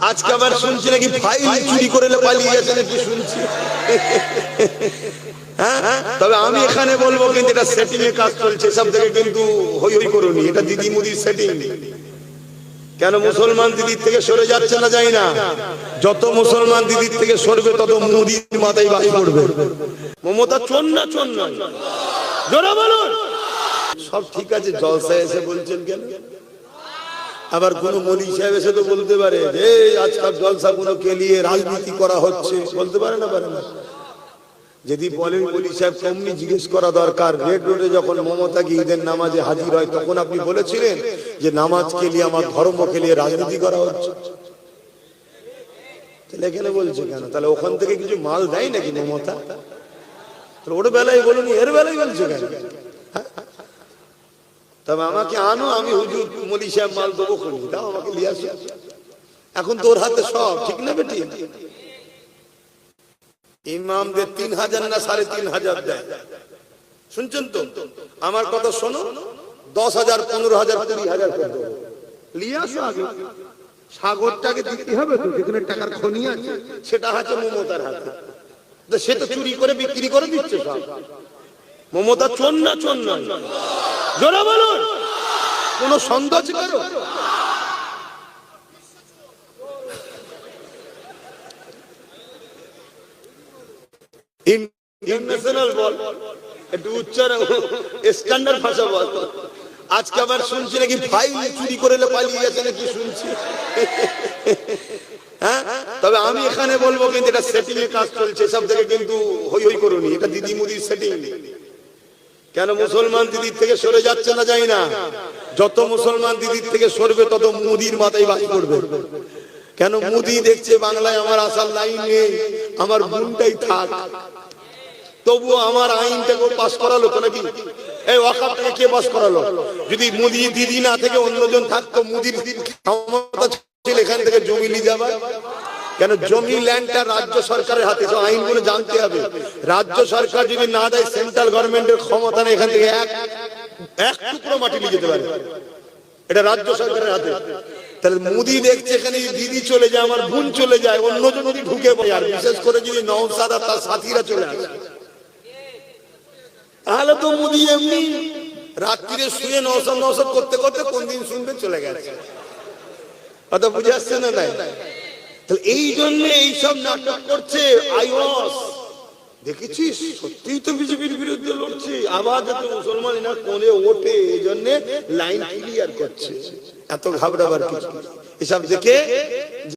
আজকে আবার শুনছি নাকি ফাইল চুরি করে পালিয়ে গেছে নাকি শুনছি। হ্যাঁ, তবে আমি এখানে বলবো কিন্তু এটা সেটিং এর কাজ চলছে, সব থেকে কিন্তু হই হই করুনি, এটা দিদি মুদির সেটিং। কেন মুসলমান দিদির থেকে সরে যাচ্ছে না জানি না, যত মুসলমান দিদির থেকে সরবে তত মুদির মাথায় বাড়ি পড়বে। মমতা চোর না চোর না জোরে বলুন। সব ঠিক আছে, জলসায় এসে বলছেন কেন? আবার কোন মলি সাহেব এসে তো বলতে পারে যে আজকাল জলসা গুলো কে নিয়ে রাজনীতি করা হচ্ছে, বলতে পারে না? পারে না? যদি বলেন মলি সাহেব তেমনি জিজ্ঞেস করা দরকার, রেড রোডে যখন মমতা কি ঈদের নামাজে হাজির হয় তখন আপনি বলেছিলেন যে নামাজকে নিয়ে আমার ধর্মকে নিয়ে রাজনীতি করা হচ্ছে? তাহলে এখানে বলছে কেন? তাহলে ওখান থেকে কিছু মাল দেয় নাকি মমতা? ওর বেলায় বলুন, এর বেলায় বলছে কেন? তবে আমাকে আনো, আমি হুজুর মলি সাহেব মাল দেবো, দাও আমাকে নিয়ে আসো। এখন তোর হাতে সব, ঠিক না বেটি? ইমামদের 3000 না 3500 দেয়, শুনছেন তো? আমার কথা শোনো, 10,000 15,000 20,000 করে দেবো, নিয়ে আসো। আগে সাগরটাকে দিতে হবে তো, যেখানে টাকার খনি আছে সেটা আছে মমতার হাতে, সে তো চুরি করে বিক্রি করে দিচ্ছে সব। মমতা চোর না চোর না জোরে বলুন। কোন সন্দেহ আছে কারো? ইন্টারন্যাশনাল বল, একটু উচ্চারণ স্ট্যান্ডার্ড ভাষা বল। আজকে আবার শুনছি নাকি ফাইল চুরি করে পালিয়ে গেছে নাকি শুনছি। হ্যাঁ, তবে আমি এখানে বলবো কিন্তু এটা সেটিং এর কাজ চলছে, সব থেকে কিন্তু হই হই করুনি, এটা দিদি মুদির সেটিং। কেন মুসলমান দিদির থেকে সরে যাচ্ছে না জানি না, যত মুসলমান দিদির থেকে সরবে তত মুদির মাথায় বাড়ি পড়বে। কেন মুদি দেখছে বাংলায় আমার আসার লাইন নেই, আমার বোনটাই থাক, তবুও আমার আইনটাকে পাস করালো তো নাকি? এই ওয়াকাফটাকে কে পাস করালো? যদি মুদি দিদি না থেকে অন্যজন থাকতো, মুদির ক্ষমতা ছিল এখান থেকে জমি নিয়ে যাবার। কেন জমি ল্যান্ডটা রাজ্য সরকারের হাতে, আইনগুলো জানতে হবে। রাজ্য সরকার যদি না দেয়, সেন্ট্রাল গভর্নমেন্টের ক্ষমতা নেই এখান থেকে এক টুকরো মাটি নিয়ে যেতে পারে, এটা রাজ্য সরকারের হাতে। তাহলে মোদি দেখছে এখানে দিদি চলে যায়, আমার বোন চলে যায়, অন্যজন যদি ঢুকে পড়ে, আর বিশেষ করে যদি নওশাদ আর তার সাথীরা চলে আসে, তাহলে তো মোদি এমনি রাত্রিরে শুয়ে নওশাদ করতে করতে কোন দিন শুনবে চলে গেছে। কথা বুঝে আসছে না? নাই তাহলে এই জন্য এইসব নাটক করছে। আইওয়াস দেখেছিস, সত্যিই তো বিজেপির বিরুদ্ধে লড়ছে, আবার যাতে মুসলমান না কোণে ওঠে, এই জন্য লাইন ক্লিয়ার করছে। এত ঘাবড়াবার কিছু এসব দেখে